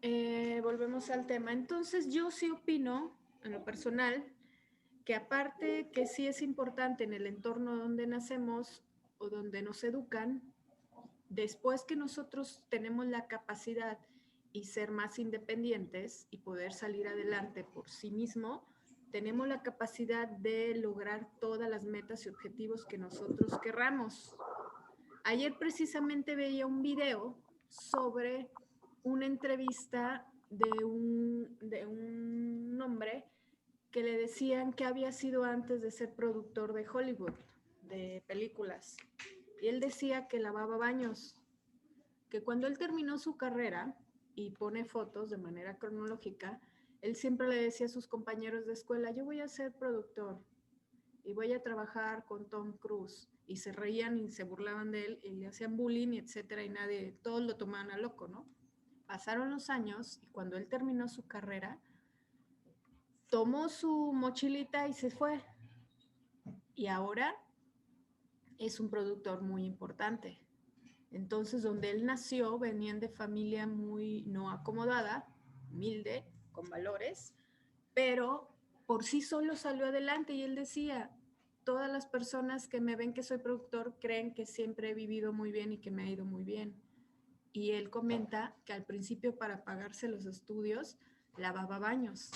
Volvemos al tema. Entonces, yo sí opino, en lo personal, que aparte que sí es importante en el entorno donde nacemos o donde nos educan, después que nosotros tenemos la capacidad y ser más independientes y poder salir adelante por sí mismo, tenemos la capacidad de lograr todas las metas y objetivos que nosotros querramos. Ayer precisamente veía un video sobre una entrevista de un hombre que le decían que había sido antes de ser productor de Hollywood, de películas. Y él decía que lavaba baños, que cuando él terminó su carrera y pone fotos de manera cronológica, él siempre le decía a sus compañeros de escuela, yo voy a ser productor y voy a trabajar con Tom Cruise. Y se reían y se burlaban de él y le hacían bullying, etcétera, y nadie, todos lo tomaban a loco, ¿no? Pasaron los años y cuando él terminó su carrera, tomó su mochilita y se fue. Y ahora es un productor muy importante. Entonces, donde él nació, venían de familia muy no acomodada, humilde, con valores, pero por sí solo salió adelante y él decía, todas las personas que me ven que soy productor creen que siempre he vivido muy bien y que me ha ido muy bien. Y él comenta que al principio para pagarse los estudios lavaba baños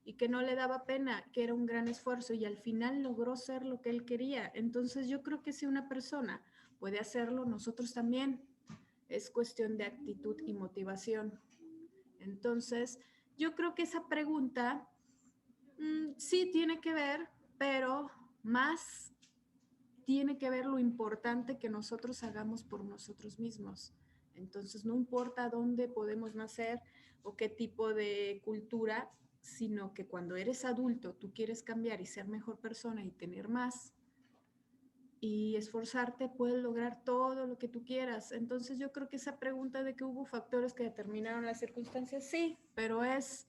y que no le daba pena, que era un gran esfuerzo y al final logró ser lo que él quería. Entonces yo creo que si una persona puede hacerlo, nosotros también. Es cuestión de actitud y motivación. Entonces, yo creo que esa pregunta sí tiene que ver, pero más tiene que ver lo importante que nosotros hagamos por nosotros mismos. Entonces, no importa dónde podemos nacer o qué tipo de cultura, sino que cuando eres adulto tú quieres cambiar y ser mejor persona y tener más y esforzarte, puedes lograr todo lo que tú quieras. Entonces, yo creo que esa pregunta de que hubo factores que determinaron las circunstancias, sí, pero es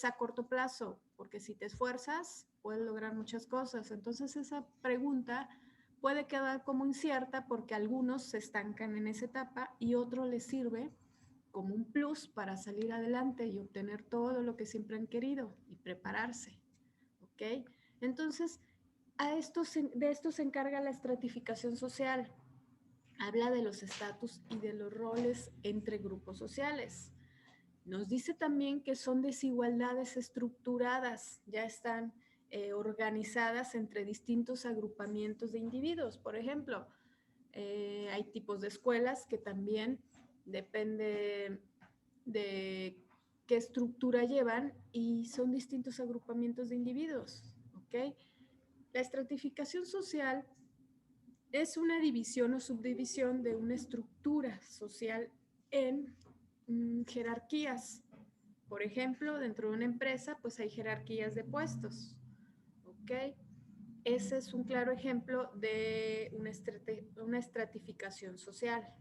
a corto plazo, porque si te esfuerzas, puedes lograr muchas cosas. Entonces esa pregunta puede quedar como incierta porque algunos se estancan en esa etapa y otros les sirve como un plus para salir adelante y obtener todo lo que siempre han querido y prepararse. ¿Ok? Entonces, de esto se encarga la estratificación social. Habla de los estatus y de los roles entre grupos sociales. Nos dice también que son desigualdades estructuradas, ya están organizadas entre distintos agrupamientos de individuos. Por ejemplo, hay tipos de escuelas que también depende de qué estructura llevan y son distintos agrupamientos de individuos. ¿Ok? La estratificación social es una división o subdivisión de una estructura social en jerarquías. Por ejemplo, dentro de una empresa, pues hay jerarquías de puestos. ¿Ok? Ese es un claro ejemplo de una estratificación social,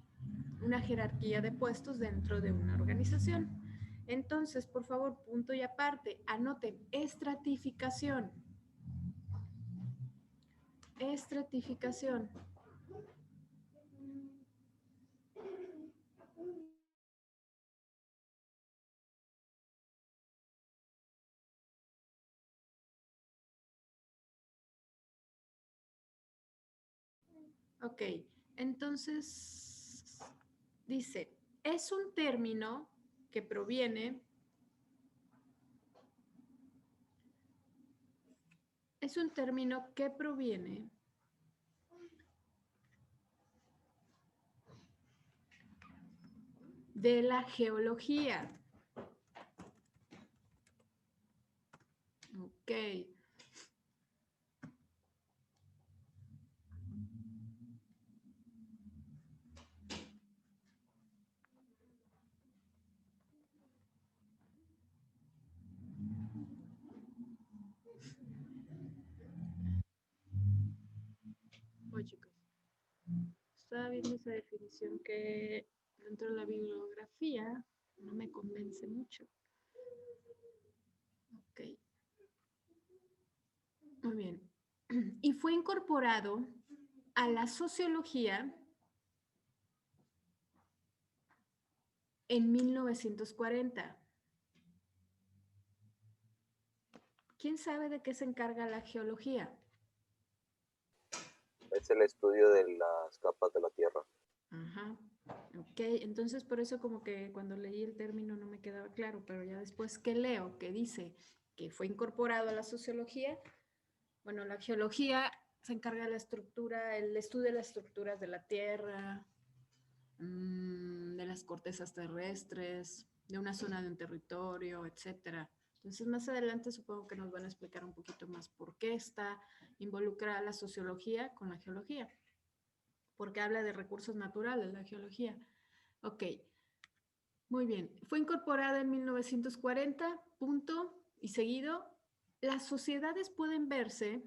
una jerarquía de puestos dentro de una organización. Entonces, por favor, punto y aparte, anoten estratificación. Estratificación. Ok, entonces dice, es un término que proviene, es un término que proviene de la geología. Ok. Oye, chicos, estaba viendo esa definición que dentro de la bibliografía no me convence mucho. Ok, muy bien. Y fue incorporado a la sociología en 1940. ¿Quién sabe de qué se encarga la geología? Es el estudio de las capas de la Tierra. Ajá. Ok, entonces por eso como que cuando leí el término no me quedaba claro, pero ya después que leo que dice que fue incorporado a la sociología, bueno, la geología se encarga de la estructura, el estudio de las estructuras de la Tierra, de las cortezas terrestres, de una zona de un territorio, etcétera. Entonces, más adelante supongo que nos van a explicar un poquito más por qué está involucrada la sociología con la geología, porque habla de recursos naturales la geología. Ok, muy bien. Fue incorporada en 1940, punto, y seguido. Las sociedades pueden verse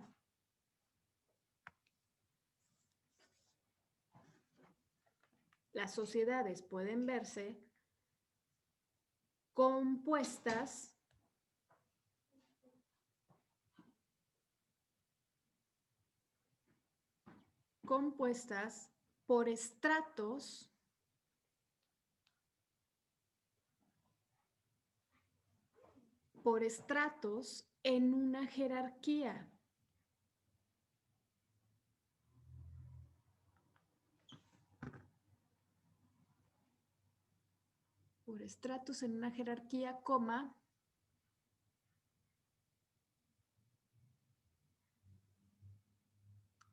compuestas por estratos en una jerarquía. Por estratos en una jerarquía, coma,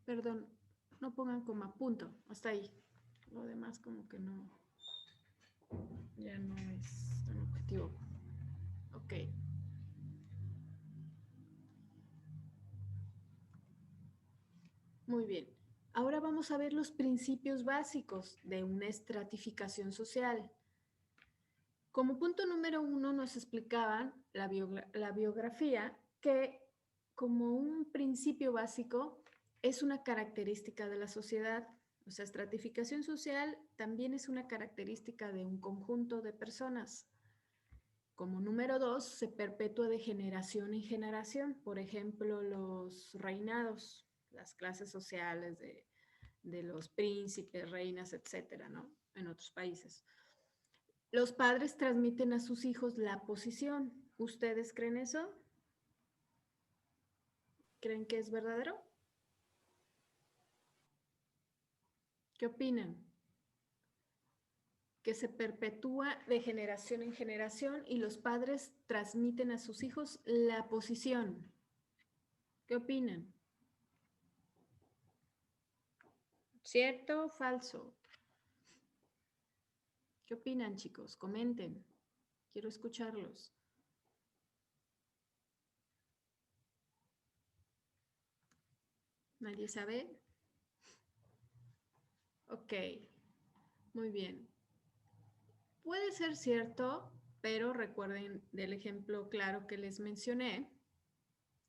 perdón, no pongan coma, punto, hasta ahí. Lo demás como que no, ya no es tan objetivo. Ok. Muy bien. Ahora vamos a ver los principios básicos de una estratificación social. Como punto número 1 nos explicaban la biografía que como un principio básico es una característica de la sociedad. O sea, estratificación social también es una característica de un conjunto de personas. Como número 2, se perpetúa de generación en generación. Por ejemplo, los reinados, las clases sociales de los príncipes, reinas, etcétera, ¿no? En otros países. Los padres transmiten a sus hijos la posición. ¿Ustedes creen eso? ¿Creen que es verdadero? ¿Qué opinan? Que se perpetúa de generación en generación y los padres transmiten a sus hijos la posición. ¿Qué opinan? ¿Cierto o falso? ¿Qué opinan, chicos? Comenten. Quiero escucharlos. ¿Nadie sabe? Ok, muy bien. Puede ser cierto, pero recuerden del ejemplo claro que les mencioné,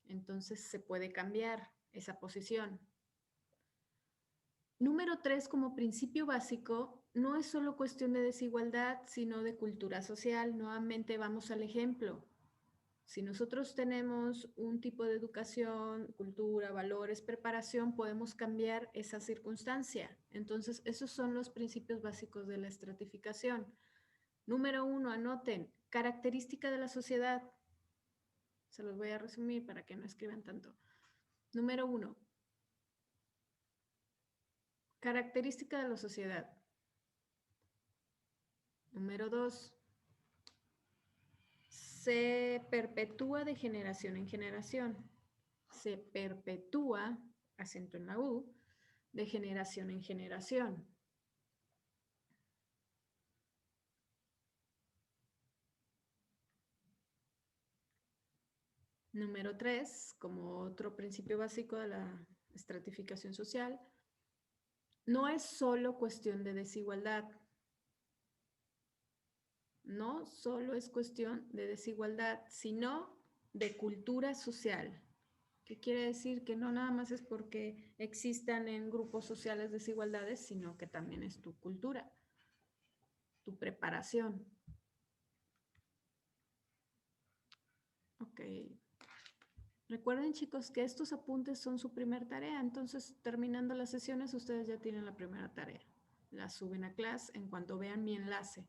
entonces se puede cambiar esa posición. Número 3, como principio básico, no es solo cuestión de desigualdad, sino de cultura social. Nuevamente vamos al ejemplo. Si nosotros tenemos un tipo de educación, cultura, valores, preparación, podemos cambiar esa circunstancia. Entonces, esos son los principios básicos de la estratificación. Número 1, anoten, característica de la sociedad. Se los voy a resumir para que no escriban tanto. Número 1, característica de la sociedad. Número 2, se perpetúa de generación en generación. Se perpetúa, acento en la U, de generación en generación. Número 3, como otro principio básico de la estratificación social, no es solo cuestión de desigualdad. No solo es cuestión de desigualdad, sino de cultura social. ¿Qué quiere decir? Que no nada más es porque existan en grupos sociales desigualdades, sino que también es tu cultura, tu preparación. Ok. Recuerden, chicos, que estos apuntes son su primer tarea, entonces terminando las sesiones ustedes ya tienen la primera tarea. La suben a clase en cuanto vean mi enlace.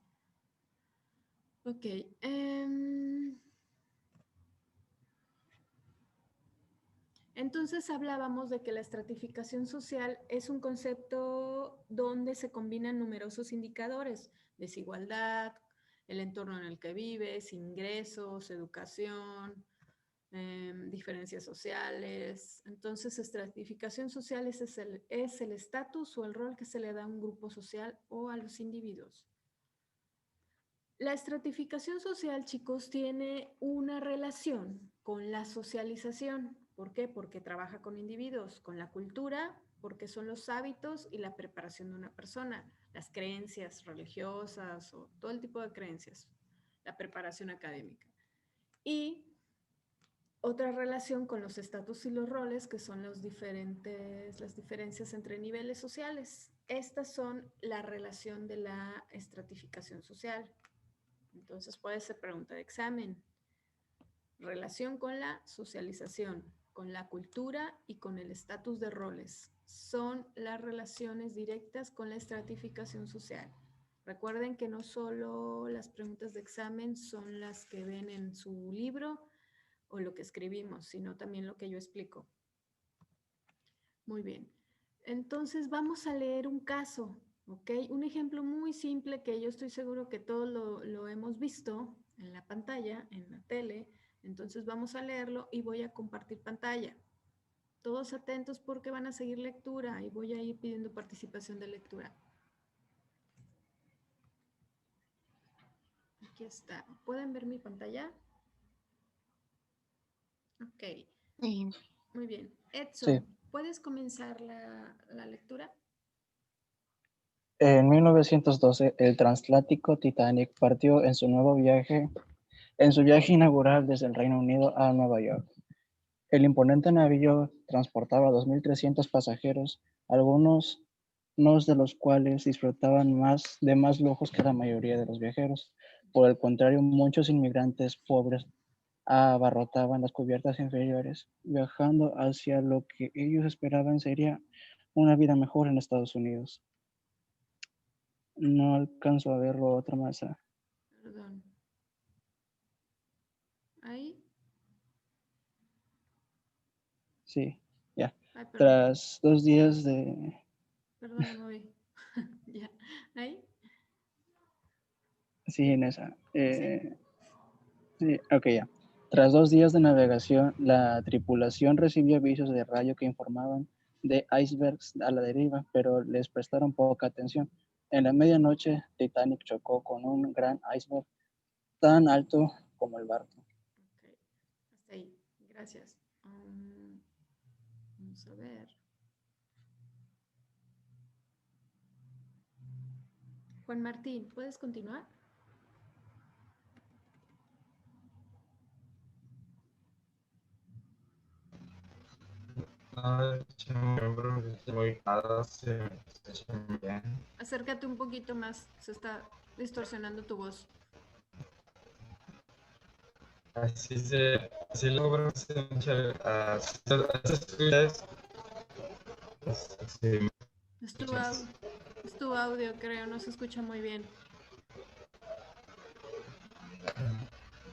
Ok. Entonces hablábamos de que la estratificación social es un concepto donde se combinan numerosos indicadores: desigualdad, el entorno en el que vives, ingresos, educación, diferencias sociales. Entonces, estratificación social es el estatus o el rol que se le da a un grupo social o a los individuos. La estratificación social, chicos, tiene una relación con la socialización. ¿Por qué? Porque trabaja con individuos, con la cultura, porque son los hábitos y la preparación de una persona, las creencias religiosas o todo el tipo de creencias, la preparación académica. Y otra relación con los estatus y los roles, que son las diferencias entre niveles sociales. Estas son la relación de la estratificación social. Entonces puede ser pregunta de examen. Relación con la socialización, con la cultura y con el estatus de roles. Son las relaciones directas con la estratificación social. Recuerden que no solo las preguntas de examen son las que ven en su libro o lo que escribimos, sino también lo que yo explico. Muy bien. Entonces vamos a leer un caso, ¿ok? Un ejemplo muy simple que yo estoy seguro que todos lo hemos visto en la pantalla, en la tele. Entonces vamos a leerlo y voy a compartir pantalla. Todos atentos porque van a seguir lectura y voy a ir pidiendo participación de lectura. Aquí está. ¿Pueden ver mi pantalla? Ok. Sí. Muy bien. Sí. Edson, ¿puedes comenzar la lectura? En 1912, el transatlántico Titanic partió en su viaje inaugural desde el Reino Unido a Nueva York. El imponente navío transportaba 2.300 pasajeros, algunos de los cuales disfrutaban de más lujos que la mayoría de los viajeros. Por el contrario, muchos inmigrantes pobres abarrotaban las cubiertas inferiores, viajando hacia lo que ellos esperaban sería una vida mejor en Estados Unidos. No alcanzo a verlo otra más. Perdón. ¿Ahí? Sí, ya. Ay, perdón. Tras 2 días de... Perdón, no me vi. Ya. ¿Ahí? Sí, en esa. Sí, ok, ya. Tras 2 días de navegación, la tripulación recibió avisos de radio que informaban de icebergs a la deriva, pero les prestaron poca atención. En la medianoche, Titanic chocó con un gran iceberg tan alto como el barco. Ok, hasta ahí. Gracias. Vamos a ver. Juan Martín, ¿puedes continuar? Acércate un poquito más. Se está distorsionando tu voz. Así logro escuchar a ustedes. Sí, Es tu audio, creo. No se escucha muy bien.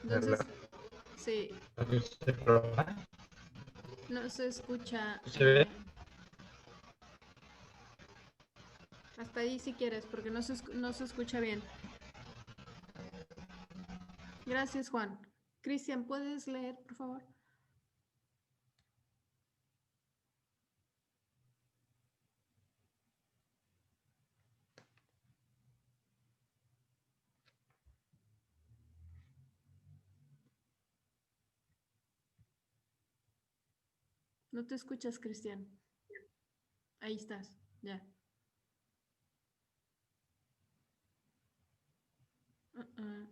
Entonces, sí, no se escucha. ¿Se ve? Hasta ahí si quieres, porque no se escucha bien. Gracias, Juan. Cristian, ¿puedes leer, por favor? No te escuchas, Cristian. Ahí estás, ya.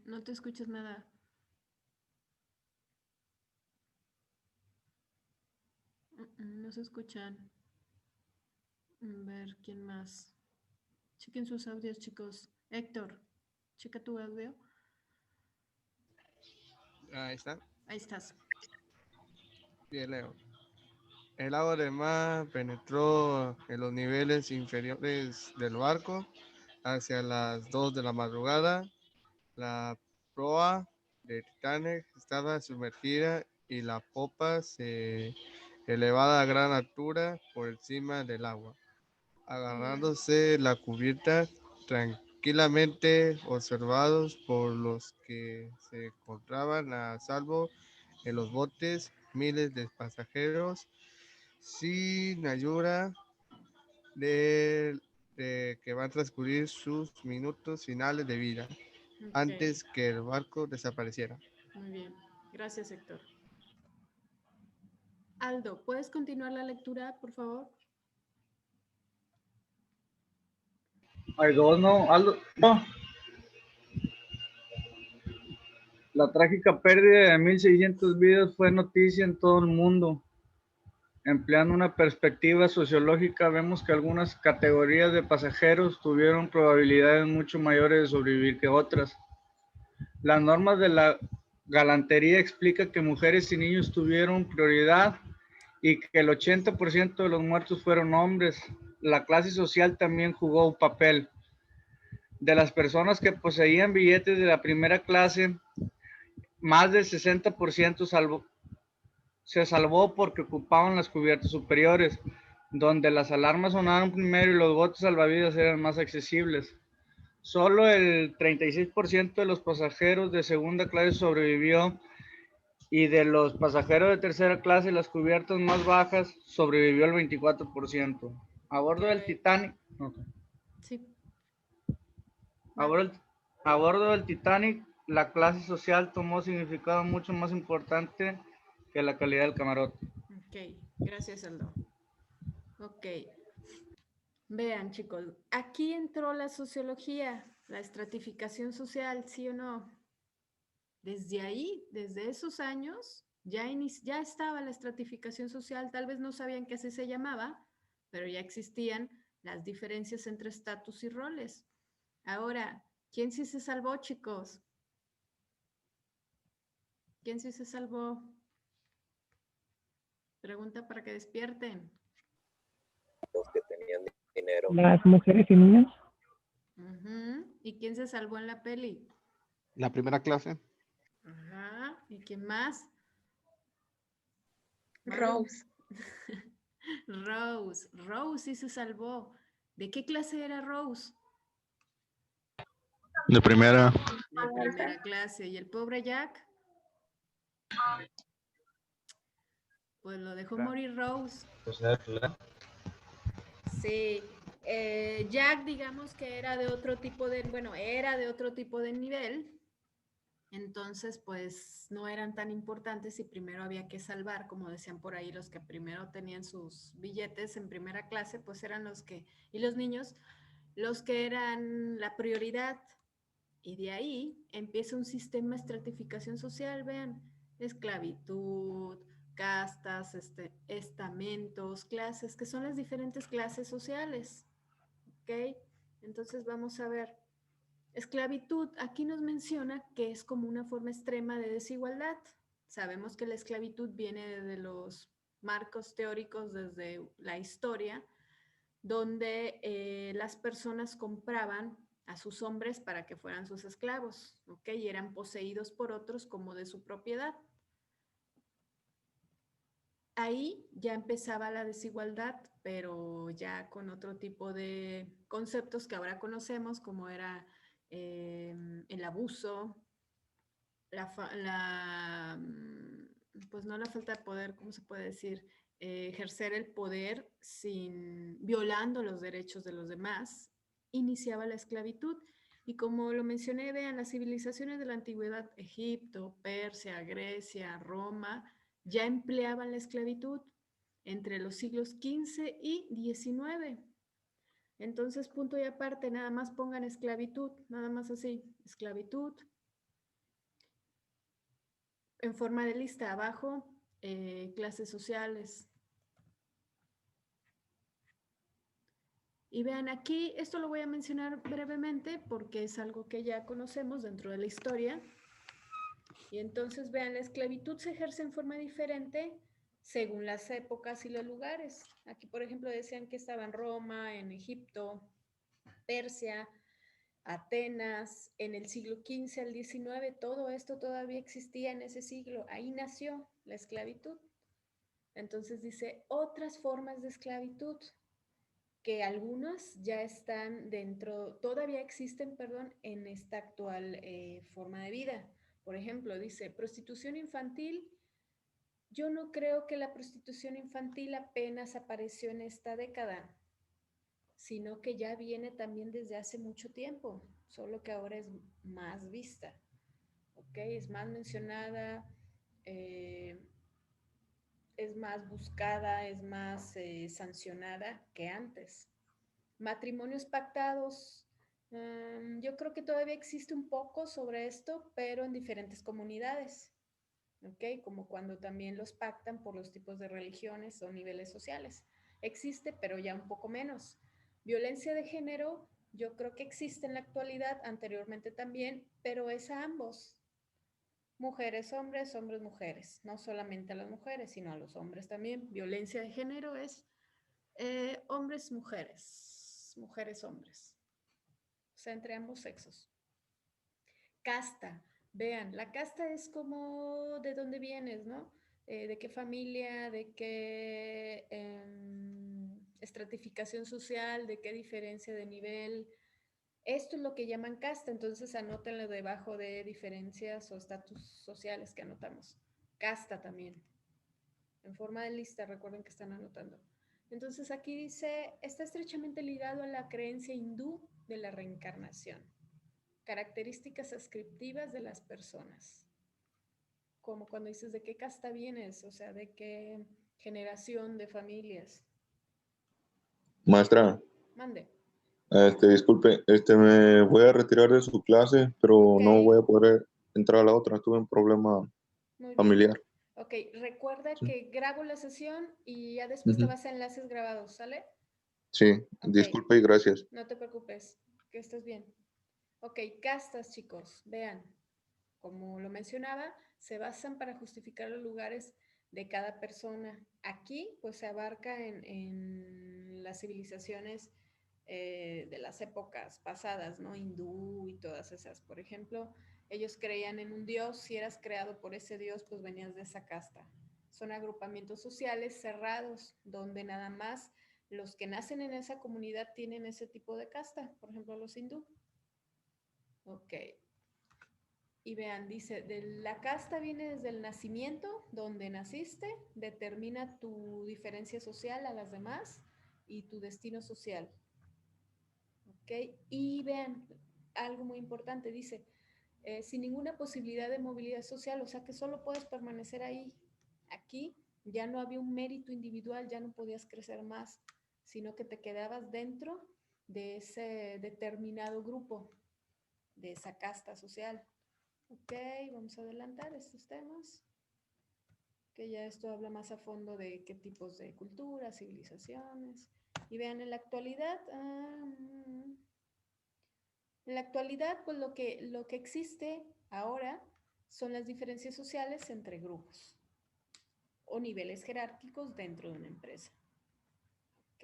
No te escuchas nada. No se escuchan. A ver, ¿quién más? Chequen sus audios, chicos. Héctor, checa tu audio. Ahí está. Ahí estás. Bien, leo. El agua de mar penetró en los niveles inferiores del barco hacia las 2 de la madrugada. La proa del Titanic estaba sumergida y la popa se elevaba a gran altura por encima del agua, agarrándose la cubierta tranquilamente observados por los que se encontraban a salvo en los botes, miles de pasajeros sin ayuda de que van a transcurrir sus minutos finales de vida Ok, antes que el barco desapareciera. muy bien. Gracias, Héctor. Aldo, ¿puedes continuar la lectura, por favor? Hay dos, no, Aldo, no. La trágica pérdida de 1.600 vidas fue noticia en todo el mundo. Empleando una perspectiva sociológica, vemos que algunas categorías de pasajeros tuvieron probabilidades mucho mayores de sobrevivir que otras. Las normas de la galantería explican que mujeres y niños tuvieron prioridad y que el 80% de los muertos fueron hombres. La clase social también jugó un papel. De las personas que poseían billetes de la primera clase, más del 60% se salvó porque ocupaban las cubiertas superiores, donde las alarmas sonaban primero y los botes salvavidas eran más accesibles. Solo el 36% de los pasajeros de segunda clase sobrevivió y de los pasajeros de tercera clase, las cubiertas más bajas, sobrevivió el 24%. A bordo del Titanic, okay. Sí. A bordo del Titanic, la clase social tomó significado mucho más importante que la calidad del camarote. Ok, gracias, Aldo. Ok. Vean, chicos, aquí entró la sociología, la estratificación social, ¿sí o no? Desde ahí, desde esos años, ya estaba la estratificación social, tal vez no sabían que así se llamaba, pero ya existían las diferencias entre estatus y roles. Ahora, ¿quién sí se salvó, chicos? ¿Quién sí se salvó? Pregunta para que despierten. Los que tenían dinero. Las mujeres y niños. ¿Y quién se salvó en la peli? La primera clase. Ajá. ¿Y quién más? Rose. Rose sí se salvó. ¿De qué clase era Rose? De primera. De primera clase. ¿Y el pobre Jack? Pues lo dejó morir Rose. Sí. Jack, digamos que era de otro tipo de, era de otro tipo de nivel. Entonces, pues no eran tan importantes y primero había que salvar, como decían por ahí, los que primero tenían sus billetes en primera clase, pues eran los que, y los niños, los que eran la prioridad. Y de ahí empieza un sistema de estratificación social, vean, esclavitud, castas, estamentos, clases, que son las diferentes clases sociales. ¿Ok? Entonces vamos a ver. Esclavitud, aquí nos menciona que es como una forma extrema de desigualdad. Sabemos que la esclavitud viene de los marcos teóricos desde la historia, donde las personas compraban a sus hombres para que fueran sus esclavos, ¿ok? Y eran poseídos por otros como de su propiedad. Ahí ya empezaba la desigualdad, pero ya con otro tipo de conceptos que ahora conocemos, como era el abuso, pues no la falta de poder, ¿cómo se puede decir? Ejercer el poder violando los derechos de los demás, iniciaba la esclavitud. Y como lo mencioné, vean, las civilizaciones de la antigüedad, Egipto, Persia, Grecia, Roma, ya empleaban la esclavitud entre los siglos XV y XIX. Entonces, punto y aparte, nada más pongan esclavitud, nada más así, esclavitud. En forma de lista abajo, clases sociales. Y vean aquí, esto lo voy a mencionar brevemente porque es algo que ya conocemos dentro de la historia. Y entonces vean, la esclavitud se ejerce en forma diferente según las épocas y los lugares. Aquí, por ejemplo, decían que estaba en Roma, en Egipto, Persia. Atenas, en el siglo XV al XIX, todo esto todavía existía en ese siglo. Ahí nació la esclavitud. Entonces dice, otras formas de esclavitud, que algunas ya están dentro, todavía existen, perdón, en esta actual forma de vida. Por ejemplo, dice, prostitución infantil. Yo no creo que la prostitución infantil apenas apareció en esta década, sino que ya viene también desde hace mucho tiempo, solo que ahora es más vista, ¿ok? Es más mencionada, es más buscada, es más sancionada que antes. Matrimonios pactados, yo creo que todavía existe un poco sobre esto, pero en diferentes comunidades, ¿ok? Como cuando también los pactan por los tipos de religiones o niveles sociales. Existe, pero ya un poco menos. Violencia de género, yo creo que existe en la actualidad, anteriormente también, pero es a ambos. Mujeres, hombres, hombres, mujeres. No solamente a las mujeres, sino a los hombres también. Violencia de género es hombres, mujeres, mujeres, hombres. O sea, entre ambos sexos. Casta. Vean, la casta es como de dónde vienes, ¿no? De qué familia, de qué estratificación social, de qué diferencia de nivel. Esto es lo que llaman casta, entonces anótenlo debajo de diferencias o estatus sociales que anotamos. Casta también. En forma de lista, recuerden que están anotando. Entonces aquí dice, está estrechamente ligado a la creencia hindú de la reencarnación. Características ascriptivas de las personas. Como cuando dices de qué casta vienes, o sea, de qué generación de familias. Maestra, Mande. disculpe, me voy a retirar de su clase, pero Ok. no voy a poder entrar a la otra. Tuve un problema Muy bien. familiar. Ok, recuerda Sí. que grabo la sesión y ya después te Ujú. vas a enlaces grabados, ¿sale? Sí, Ok. disculpe y gracias. No te preocupes, que estés bien. Ok, castas, chicos, vean, como lo mencionaba, se basan para justificar los lugares de cada persona. Aquí, pues, se abarca en las civilizaciones de las épocas pasadas, ¿no? Hindú y todas esas. Por ejemplo, ellos creían en un dios, si eras creado por ese dios, pues venías de esa casta. Son agrupamientos sociales cerrados, donde nada más los que nacen en esa comunidad tienen ese tipo de casta, por ejemplo, los hindú. Ok. Y vean, dice, de la casta viene desde el nacimiento, donde naciste, determina tu diferencia social a las demás y tu destino social. ¿Ok? Y vean, algo muy importante, dice, sin ninguna posibilidad de movilidad social, o sea que solo puedes permanecer ahí. Aquí ya no había un mérito individual, ya no podías crecer más, sino que te quedabas dentro de ese determinado grupo, de esa casta social. Ok, vamos a adelantar estos temas, que ya esto habla más a fondo de qué tipos de culturas, civilizaciones. Y vean, en la actualidad, pues lo que existe ahora son las diferencias sociales entre grupos o niveles jerárquicos dentro de una empresa. Ok.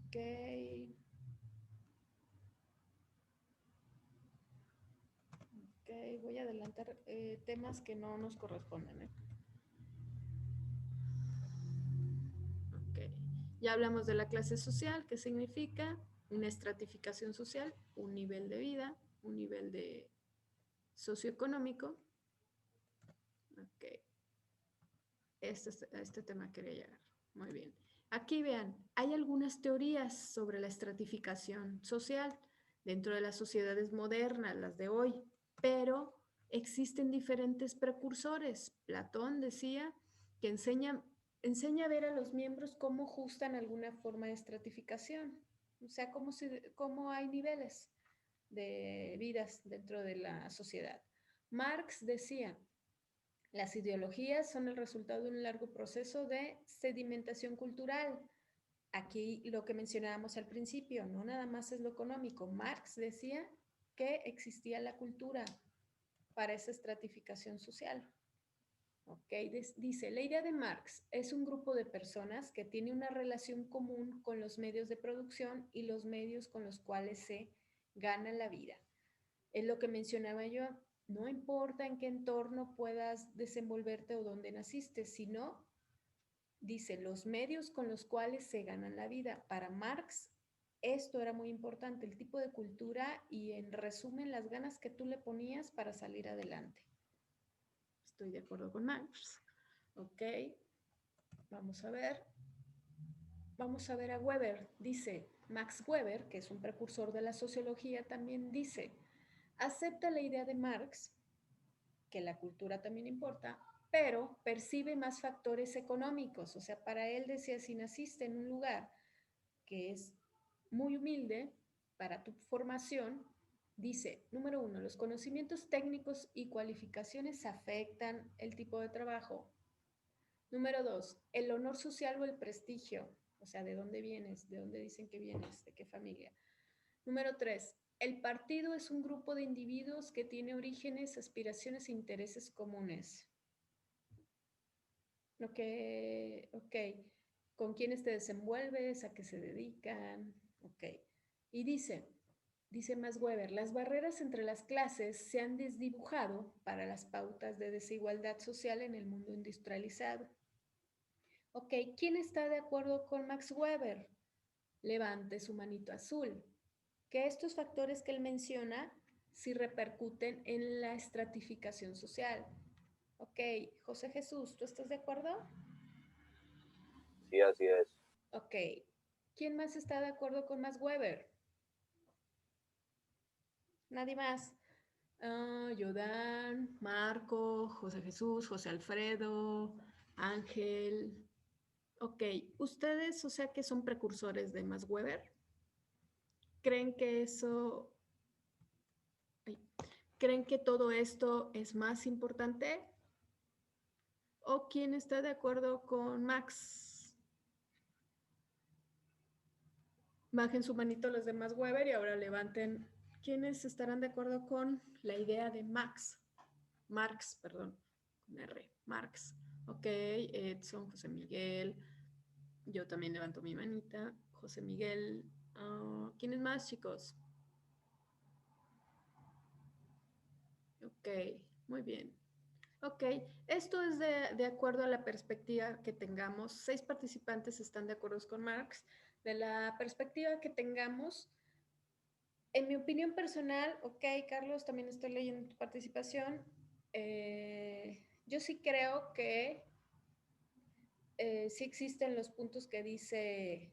Ok. Ok, voy a adelantar temas que no nos corresponden. Ok. Ya hablamos de la clase social, ¿qué significa? Una estratificación social, un nivel de vida, un nivel de socioeconómico. Ok. A este tema quería llegar. Muy bien. Aquí vean, hay algunas teorías sobre la estratificación social dentro de las sociedades modernas, las de hoy, pero existen diferentes precursores. Platón decía que enseña a ver a los miembros cómo ajustan alguna forma de estratificación, o sea, cómo hay niveles de vidas dentro de la sociedad. Marx decía, las ideologías son el resultado de un largo proceso de sedimentación cultural. Aquí lo que mencionábamos al principio, no nada más es lo económico. Marx decía que existía la cultura para esa estratificación social. Ok, dice, la idea de Marx es un grupo de personas que tiene una relación común con los medios de producción y los medios con los cuales se gana la vida. Es lo que mencionaba yo, no importa en qué entorno puedas desenvolverte o dónde naciste, sino, dice, los medios con los cuales se ganan la vida. Para Marx, esto era muy importante, el tipo de cultura y, en resumen, las ganas que tú le ponías para salir adelante. Estoy de acuerdo con Marx. Ok, vamos a ver. Vamos a ver a Weber. Dice, Max Weber, que es un precursor de la sociología, también dice, acepta la idea de Marx, que la cultura también importa, pero percibe más factores económicos. O sea, para él decía, si naciste en un lugar que es muy humilde para tu formación, dice, número 1, los conocimientos técnicos y cualificaciones afectan el tipo de trabajo. Número 2, el honor social o el prestigio, o sea, ¿de dónde vienes? ¿De dónde dicen que vienes? ¿De qué familia? Número 3, el partido es un grupo de individuos que tiene orígenes, aspiraciones e intereses comunes. Ok. ¿Con quiénes te desenvuelves? ¿A qué se dedican? Ok. Y dice Max Weber, las barreras entre las clases se han desdibujado para las pautas de desigualdad social en el mundo industrializado. Ok, ¿quién está de acuerdo con Max Weber? Levante su manito azul. Que estos factores que él menciona sí repercuten en la estratificación social. Ok, José Jesús, ¿tú estás de acuerdo? Sí, así es. Ok, ¿quién más está de acuerdo con Max Weber? Nadie más. Yodan, Marco, José Jesús, José Alfredo, Ángel. Ok, ustedes, o sea que son precursores de Max Weber. ¿Creen que eso, creen que todo esto es más importante? ¿O quién está de acuerdo con Max? Bajen su manito los de Max Weber y ahora levanten. ¿Quiénes estarán de acuerdo con la idea de Max? Marx, perdón, con R, Marx. Ok, Edson, José Miguel. Yo también levanto mi manita. José Miguel. ¿Quiénes más, chicos? Ok, muy bien. Ok, esto es de acuerdo a la perspectiva que tengamos. 6 participantes están de acuerdo con Marx. De la perspectiva que tengamos, en mi opinión personal, ok, Carlos, también estoy leyendo tu participación. Yo sí creo que sí existen los puntos que dice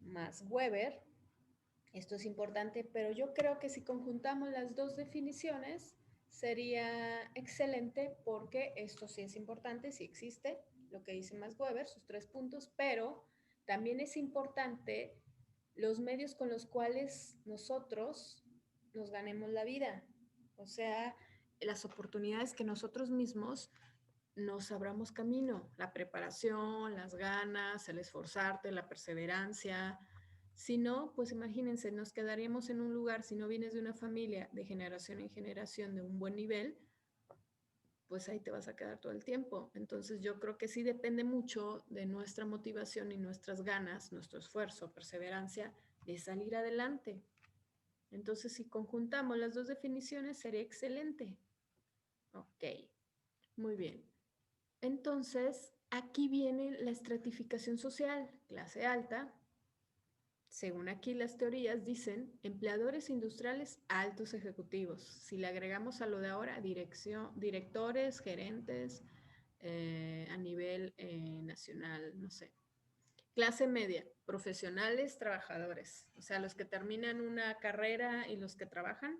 Max Weber. Esto es importante, pero yo creo que si conjuntamos las dos definiciones sería excelente porque esto sí es importante, sí existe lo que dice Max Weber, sus 3 puntos, pero también es importante los medios con los cuales nosotros nos ganemos la vida, o sea, las oportunidades que nosotros mismos nos abramos camino, la preparación, las ganas, el esforzarte, la perseverancia. Si no, pues imagínense, nos quedaríamos en un lugar, si no vienes de una familia de generación en generación de un buen nivel, pues ahí te vas a quedar todo el tiempo. Entonces yo creo que sí depende mucho de nuestra motivación y nuestras ganas, nuestro esfuerzo, perseverancia de salir adelante. Entonces si conjuntamos las dos definiciones sería excelente. Ok, muy bien. Entonces, aquí viene la estratificación social, clase alta. Según aquí las teorías dicen, empleadores industriales altos ejecutivos. Si le agregamos a lo de ahora, directores, gerentes, a nivel nacional, no sé. Clase media, profesionales, trabajadores. O sea, los que terminan una carrera y los que trabajan.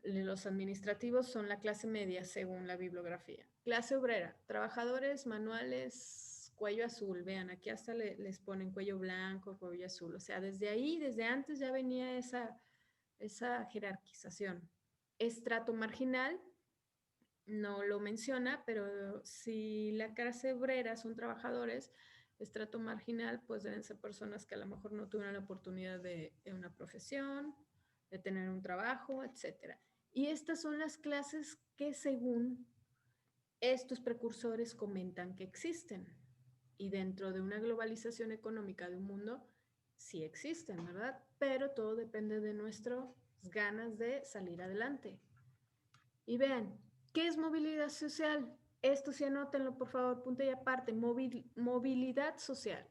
Los administrativos son la clase media, según la bibliografía. Clase obrera, trabajadores manuales, cuello azul. Vean, aquí hasta les ponen cuello blanco, cuello azul. O sea, desde ahí, desde antes ya venía esa jerarquización. Estrato marginal, no lo menciona, pero si la clase obrera son trabajadores, estrato marginal, pues deben ser personas que a lo mejor no tuvieron la oportunidad de una profesión, de tener un trabajo, etcétera. Y estas son las clases que según estos precursores comentan que existen. Y dentro de una globalización económica de un mundo, sí existen, ¿verdad? Pero todo depende de nuestras ganas de salir adelante. Y vean, ¿qué es movilidad social? Esto sí anótenlo, por favor, punto y aparte, movilidad social.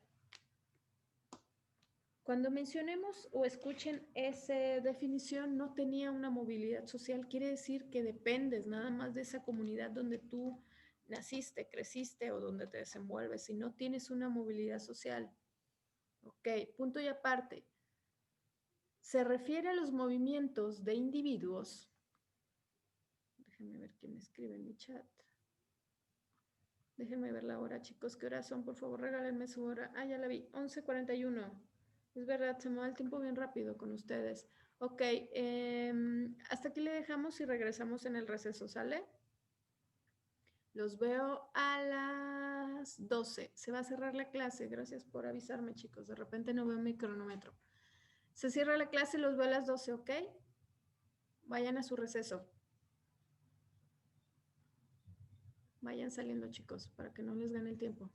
Cuando mencionemos o escuchen esa definición, no tenía una movilidad social, quiere decir que dependes nada más de esa comunidad donde tú naciste, creciste o donde te desenvuelves y no tienes una movilidad social. Ok, punto y aparte. Se refiere a los movimientos de individuos. Déjenme ver quién me escribe en mi chat. Déjenme ver la hora, chicos. ¿Qué horas son? Por favor, regálenme su hora. Ah, ya la vi. 11:41. Es verdad, se me va el tiempo bien rápido con ustedes. Ok, hasta aquí le dejamos y regresamos en el receso, ¿sale? Los veo a las 12. Se va a cerrar la clase. Gracias por avisarme, chicos. De repente no veo mi cronómetro. Se cierra la clase y los veo a las 12, ¿ok? Vayan a su receso. Vayan saliendo, chicos, para que no les gane el tiempo.